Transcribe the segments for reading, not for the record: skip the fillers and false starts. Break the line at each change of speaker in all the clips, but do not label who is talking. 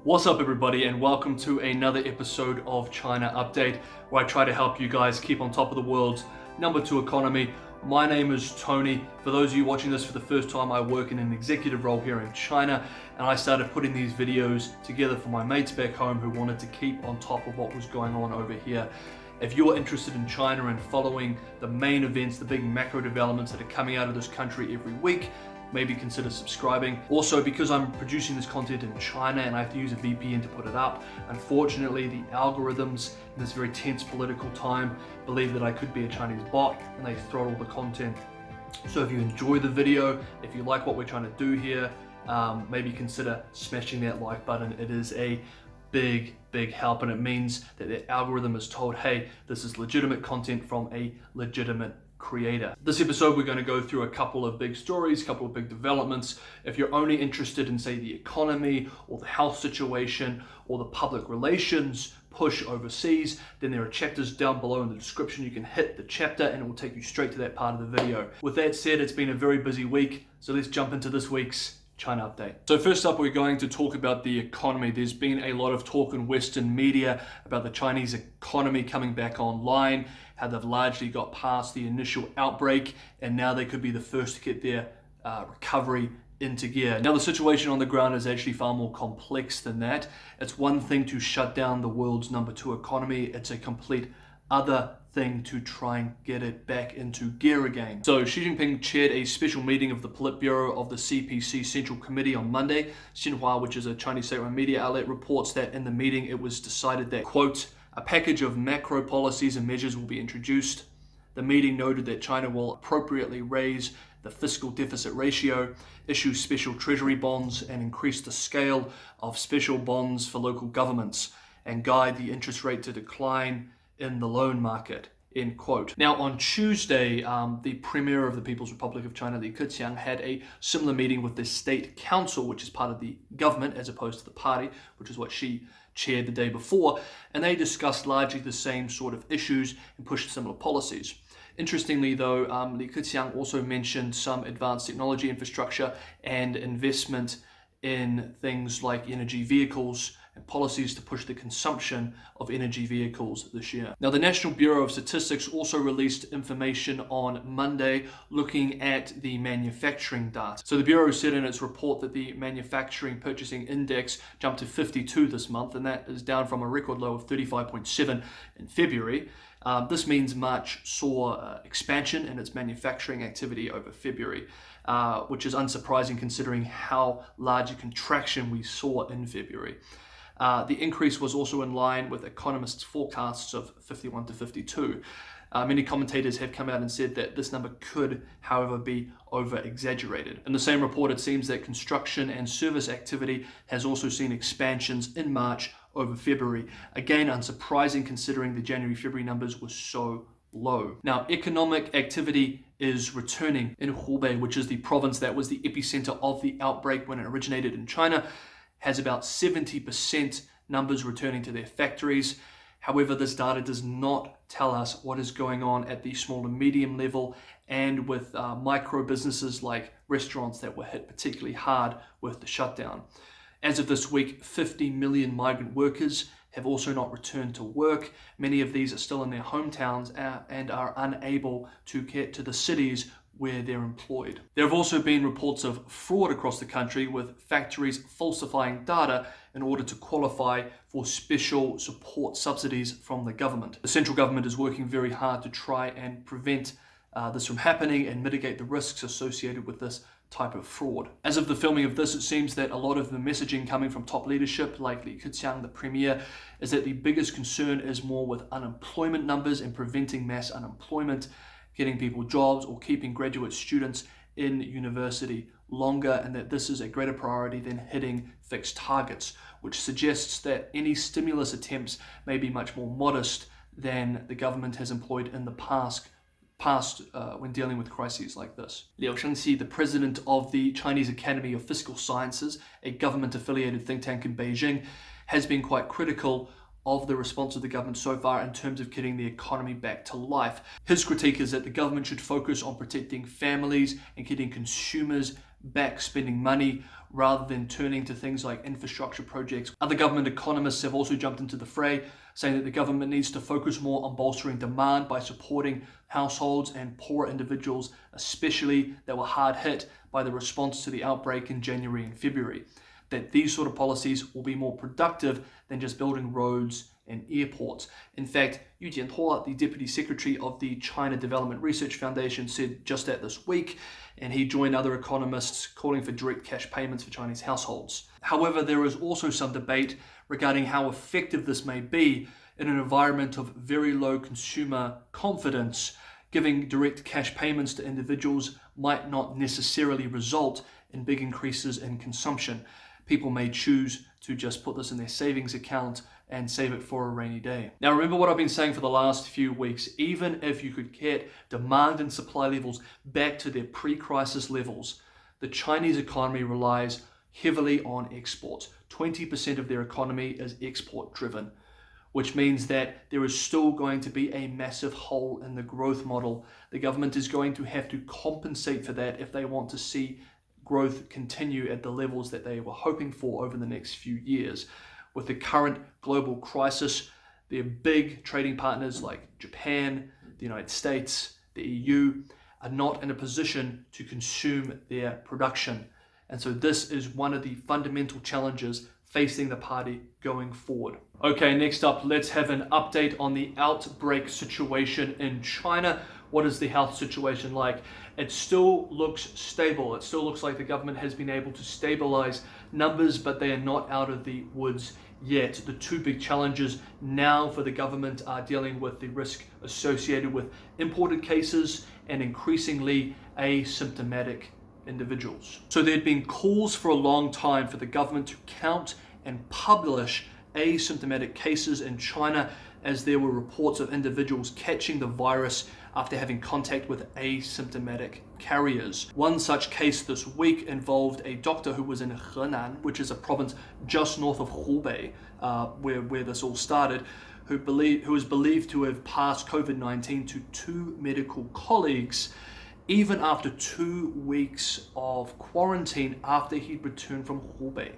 What's up everybody, and welcome to another episode of China Update, where I try to help you guys keep on top of the world's #2 economy. My name is Tony. For those of you watching this for the first time, I work in an executive role here in China, and I started putting these videos together for my mates back home who wanted to keep on top of what was going on over here. If you're interested in China and following the main events, the big macro developments that are coming out of this country every week, maybe consider subscribing. Also, because I'm producing this content in China and I have to use a VPN to put it up, unfortunately the algorithms in this very tense political time believe that I could be a Chinese bot and they throttle the content. So if you enjoy the video, if you like what we're trying to do here, maybe consider smashing that like button. It is a big help, and it means that the algorithm is told, hey, this is legitimate content from a legitimate creator. This episode we're going to go through a couple of big stories, a couple of big developments. If you're only interested in, say, the economy or the health situation or the public relations push overseas, then there are chapters down below in the description. You can hit the chapter and it will take you straight to that part of the video. With that said, it's been a very busy week, so let's jump into this week's China Update. So first up, we're going to talk about the economy. There's been a lot of talk in Western media about the Chinese economy coming back online, how they've largely got past the initial outbreak, and now they could be the first to get their recovery into gear. Now the situation on the ground is actually far more complex than that. It's one thing to shut down the world's #2 economy. It's a complete other thing to try and get it back into gear again. So Xi Jinping chaired a special meeting of the Politburo of the CPC Central Committee on Monday. Xinhua, which is a Chinese state-run media outlet, reports that in the meeting it was decided that, quote, a package of macro policies and measures will be introduced. The meeting noted that China will appropriately raise the fiscal deficit ratio, issue special treasury bonds, and increase the scale of special bonds for local governments, and guide the interest rate to decline in the loan market, end quote. Now on Tuesday, the Premier of the People's Republic of China, Li Keqiang, had a similar meeting with the State Council, which is part of the government as opposed to the party, which is what she chaired the day before, and they discussed largely the same sort of issues and pushed similar policies. Interestingly though, Li Keqiang also mentioned some advanced technology infrastructure and investment in things like energy vehicles and policies to push the consumption of energy vehicles this year. Now, the National Bureau of Statistics also released information on Monday looking at the manufacturing data. So the Bureau said in its report that the manufacturing purchasing index jumped to 52 this month, and that is down from a record low of 35.7 in February. This means March saw expansion in its manufacturing activity over February, which is unsurprising considering how large a contraction we saw in February. The increase was also in line with economists' forecasts of 51 to 52. Many commentators have come out and said that this number could, however, be over-exaggerated. In the same report, it seems that construction and service activity has also seen expansions in March over February. Again, unsurprising considering the January-February numbers were so low. Now, economic activity is returning in Hubei, which is the province that was the epicenter of the outbreak when it originated in China, has about 70% numbers returning to their factories. However, this data does not tell us what is going on at the small and medium level and with micro businesses like restaurants that were hit particularly hard with the shutdown. As of this week, 50 million migrant workers have also not returned to work. Many of these are still in their hometowns and are unable to get to the cities where they're employed. There have also been reports of fraud across the country, with factories falsifying data in order to qualify for special support subsidies from the government. The central government is working very hard to try and prevent this from happening and mitigate the risks associated with this type of fraud. As of the filming of this, it seems that a lot of the messaging coming from top leadership like Li Keqiang, the Premier, is that the biggest concern is more with unemployment numbers and preventing mass unemployment, getting people jobs or keeping graduate students in university longer, and that this is a greater priority than hitting fixed targets, which suggests that any stimulus attempts may be much more modest than the government has employed in the past when dealing with crises like this. Liu Shengxi, the president of the Chinese Academy of Fiscal Sciences, a government-affiliated think tank in Beijing, has been quite critical of the response of the government so far in terms of getting the economy back to life. His critique is that the government should focus on protecting families and getting consumers back spending money rather than turning to things like infrastructure projects. Other government economists have also jumped into the fray, saying that the government needs to focus more on bolstering demand by supporting households and poor individuals, especially that were hard hit by the response to the outbreak in January and February. That these sort of policies will be more productive than just building roads and airports. In fact, Yu Jianhua, the Deputy Secretary of the China Development Research Foundation, said just that this week, and he joined other economists calling for direct cash payments for Chinese households. However, there is also some debate regarding how effective this may be in an environment of very low consumer confidence. Giving direct cash payments to individuals might not necessarily result in big increases in consumption. People may choose to just put this in their savings account and save it for a rainy day. Now, remember what I've been saying for the last few weeks. Even if you could get demand and supply levels back to their pre-crisis levels, the Chinese economy relies heavily on exports. 20% of their economy is export driven, which means that there is still going to be a massive hole in the growth model. The government is going to have to compensate for that if they want to see growth continue at the levels that they were hoping for over the next few years. With the current global crisis, their big trading partners like Japan, the United States, the EU are not in a position to consume their production. And so this is one of the fundamental challenges facing the party going forward. Okay, next up, let's have an update on the outbreak situation in China. What is the health situation like? It still looks stable. It still looks like the government has been able to stabilize numbers, but they are not out of the woods yet. The two big challenges now for the government are dealing with the risk associated with imported cases and increasingly asymptomatic individuals. So there had been calls for a long time for the government to count and publish asymptomatic cases in China, as there were reports of individuals catching the virus after having contact with asymptomatic carriers. One such case this week involved a doctor who was in Henan, which is a province just north of Hubei, where this all started, who is believed to have passed COVID-19 to two medical colleagues even after 2 weeks of quarantine after he'd returned from Hubei.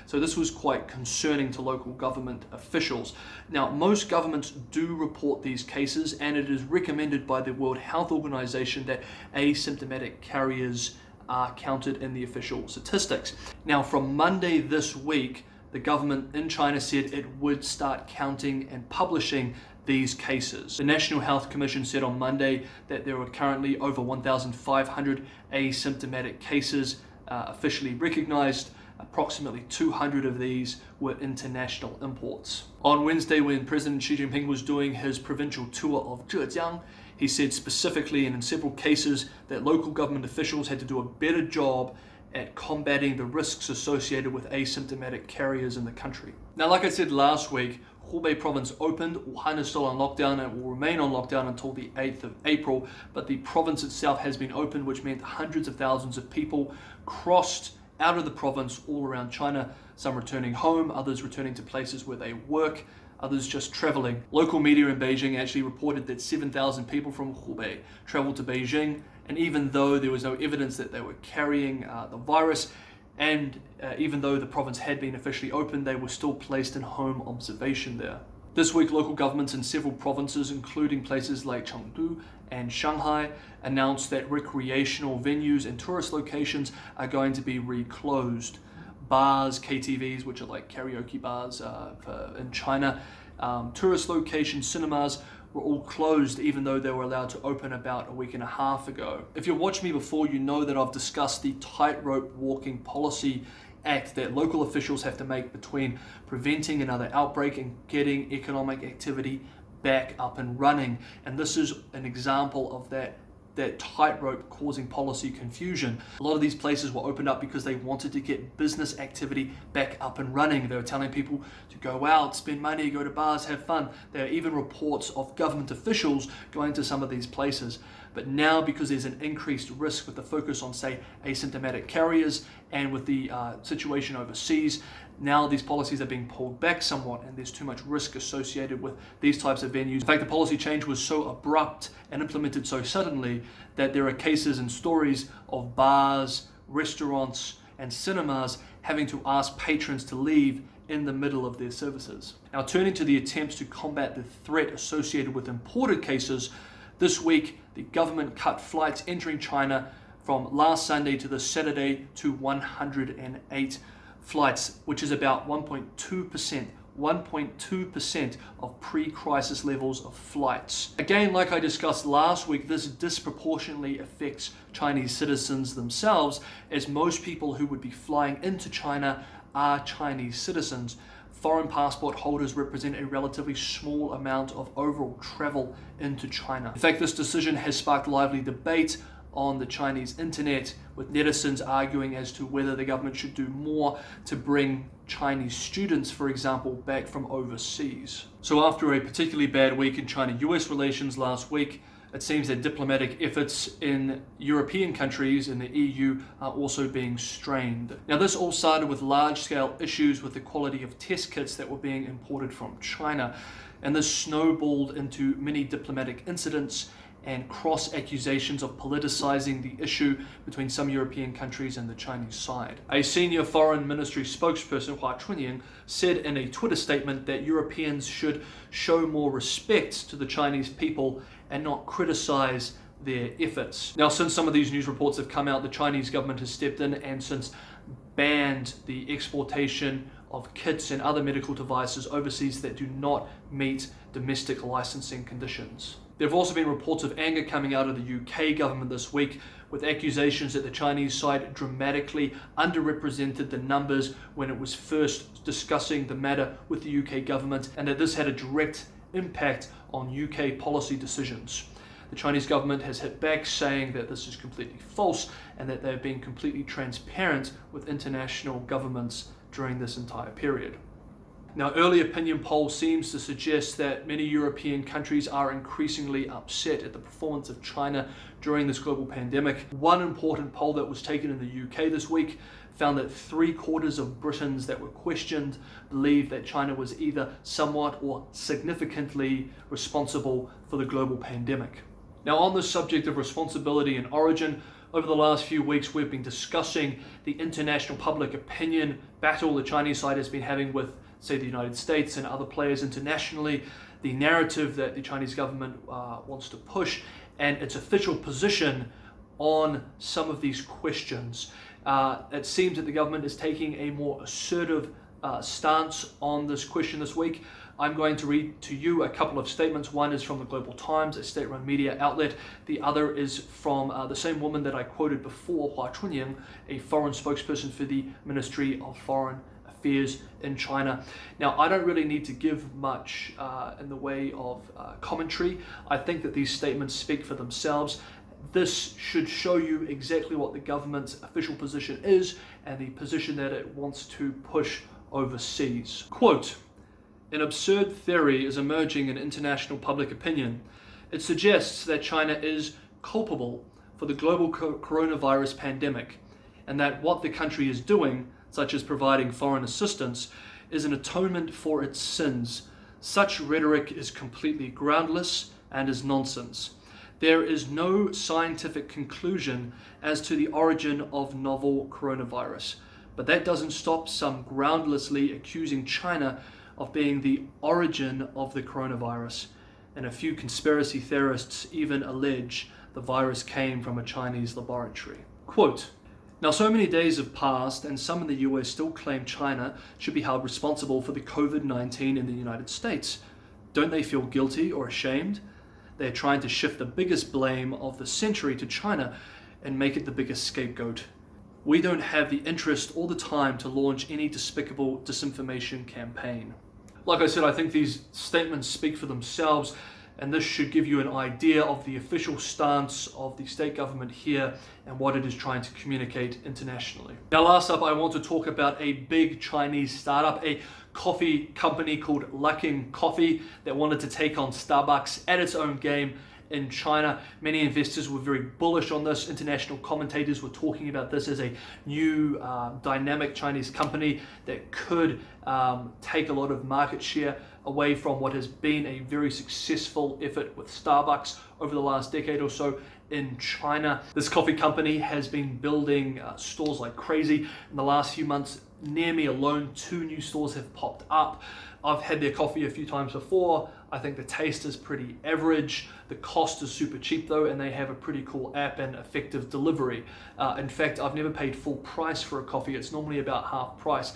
So this was quite concerning to local government officials. Now, most governments do report these cases, and it is recommended by the World Health Organization that asymptomatic carriers are counted in the official statistics. Now, from Monday this week, the government in China said it would start counting and publishing these cases. The National Health Commission said on Monday that there were currently over 1,500 asymptomatic cases officially recognized. Approximately 200 of these were international imports. On Wednesday, when President Xi Jinping was doing his provincial tour of Zhejiang, he said specifically and in several cases that local government officials had to do a better job at combating the risks associated with asymptomatic carriers in the country. Now, like I said last week, Hubei province opened. Wuhan is still on lockdown and will remain on lockdown until the 8th of April, but the province itself has been opened, which meant hundreds of thousands of people crossed out of the province all around China, some returning home, others returning to places where they work, others just traveling. Local media in Beijing actually reported that 7,000 people from Hubei traveled to Beijing, and even though there was no evidence that they were carrying the virus, and even though the province had been officially opened, they were still placed in home observation there. This week, local governments in several provinces, including places like Chengdu and Shanghai, announced that recreational venues and tourist locations are going to be reclosed. Bars, KTVs, which are like karaoke bars in China, tourist locations, cinemas, were all closed even though they were allowed to open about a week and a half ago. If you've watched me before, you know that I've discussed the tightrope walking policy act that local officials have to make between preventing another outbreak and getting economic activity back up and running. And this is an example of that tightrope causing policy confusion. A lot of these places were opened up because they wanted to get business activity back up and running. They were telling people to go out, spend money, go to bars, have fun. There are even reports of government officials going to some of these places. But now, because there's an increased risk with the focus on, say, asymptomatic carriers and with the situation overseas, now these policies are being pulled back somewhat, and there's too much risk associated with these types of venues. In fact, the policy change was so abrupt and implemented so suddenly that there are cases and stories of bars, restaurants, and cinemas having to ask patrons to leave in the middle of their services. Now, turning to the attempts to combat the threat associated with imported cases, this week the government cut flights entering China from last Sunday to this Saturday to 108 flights, which is about 1.2% of pre-crisis levels of flights. Again, like I discussed last week, this disproportionately affects Chinese citizens themselves, as most people who would be flying into China are Chinese citizens. Foreign passport holders represent a relatively small amount of overall travel into China. In fact, this decision has sparked lively debate on the Chinese internet, with netizens arguing as to whether the government should do more to bring Chinese students, for example, back from overseas. So after a particularly bad week in China-US relations last week, it seems that diplomatic efforts in European countries in the EU are also being strained. Now, this all started with large-scale issues with the quality of test kits that were being imported from China, and this snowballed into many diplomatic incidents and cross-accusations of politicizing the issue between some European countries and the Chinese side. A senior foreign ministry spokesperson, Hua Chunying, said in a Twitter statement that Europeans should show more respect to the Chinese people and not criticize their efforts. Now, since some of these news reports have come out, the Chinese government has stepped in and since banned the exportation of kits and other medical devices overseas that do not meet domestic licensing conditions. There have also been reports of anger coming out of the UK government this week, with accusations that the Chinese side dramatically underrepresented the numbers when it was first discussing the matter with the UK government, and that this had a direct impact on UK policy decisions. The Chinese government has hit back, saying that this is completely false and that they've been completely transparent with international governments during this entire period. Now, early opinion poll seems to suggest that many European countries are increasingly upset at the performance of China during this global pandemic. One important poll that was taken in the UK this week found that 3/4 of Britons that were questioned believed that China was either somewhat or significantly responsible for the global pandemic. Now, on the subject of responsibility and origin, over the last few weeks we've been discussing the international public opinion battle the Chinese side has been having with, say, the United States and other players internationally, the narrative that the Chinese government wants to push, and its official position on some of these questions. It seems that the government is taking a more assertive stance on this question this week. I'm going to read to you a couple of statements. One is from the Global Times, a state-run media outlet. The other is from the same woman that I quoted before, Hua Chunying, a foreign spokesperson for the Ministry of Foreign Affairs in China. Now, I don't really need to give much in the way of commentary. I think that these statements speak for themselves. This should show you exactly what the government's official position is and the position that it wants to push overseas. Quote, "An absurd theory is emerging in international public opinion. It suggests that China is culpable for the global coronavirus pandemic, and that what the country is doing, such as providing foreign assistance, is an atonement for its sins. Such rhetoric is completely groundless and is nonsense. There is no scientific conclusion as to the origin of novel coronavirus, but that doesn't stop some groundlessly accusing China of being the origin of the coronavirus, and a few conspiracy theorists even allege the virus came from a Chinese laboratory." Quote, "Now, so many days have passed and some in the US still claim China should be held responsible for the COVID-19 in the United States. Don't they feel guilty or ashamed? They're trying to shift the biggest blame of the century to China and make it the biggest scapegoat. We don't have the interest or the time to launch any despicable disinformation campaign." Like I said, I think these statements speak for themselves, and this should give you an idea of the official stance of the state government here and what it is trying to communicate internationally. Now, last up, I want to talk about a big Chinese startup, a coffee company called Luckin Coffee that wanted to take on Starbucks at its own game in China. Many investors were very bullish on this. International commentators were talking about this as a new dynamic Chinese company that could take a lot of market share away from what has been a very successful effort with Starbucks over the last decade or so in China. This coffee company has been building stores like crazy. In the last few months, near me alone, 2 new stores have popped up. I've had their coffee a few times before. I think the taste is pretty average. The cost is super cheap though, and they have a pretty cool app and effective delivery. In fact, I've never paid full price for a coffee. It's normally about half price,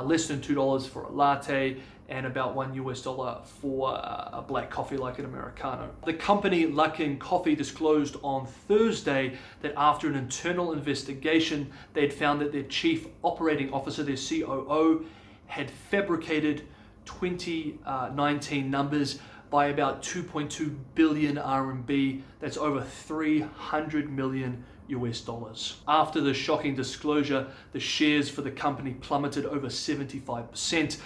less than $2 for a latte, and about $1 for a black coffee like an Americano. The company Luckin Coffee disclosed on Thursday that after an internal investigation, they'd found that their chief operating officer, their COO, had fabricated 2019 numbers by about 2.2 billion RMB. That's over 300 million US dollars. After the shocking disclosure, the shares for the company plummeted over 75%.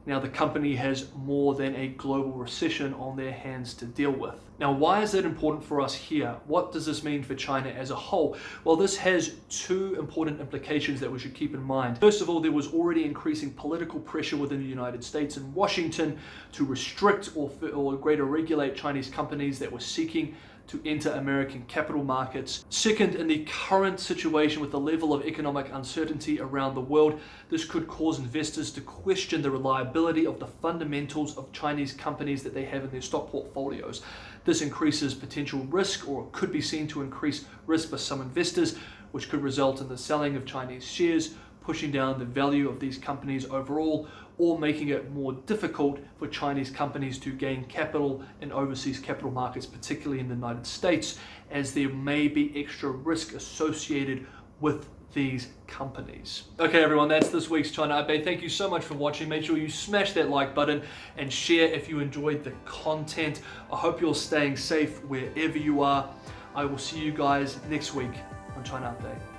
Now the company has more than a global recession on their hands to deal with. Now, why is that important for us here? What does this mean for China as a whole? Well, this has 2 important implications that we should keep in mind. First of all, there was already increasing political pressure within the United States and Washington to restrict or greater regulate Chinese companies that were seeking to enter American capital markets. Second, in the current situation with the level of economic uncertainty around the world, this could cause investors to question the reliability of the fundamentals of Chinese companies that they have in their stock portfolios. This increases potential risk, or could be seen to increase risk for some investors, which could result in the selling of Chinese shares, pushing down the value of these companies overall, or making it more difficult for Chinese companies to gain capital in overseas capital markets, particularly in the United States, as there may be extra risk associated with these companies. Okay everyone, that's this week's China Update. Thank you so much for watching. Make sure you smash that like button and share if you enjoyed the content. I hope you're staying safe wherever you are. I will see you guys next week on China Update.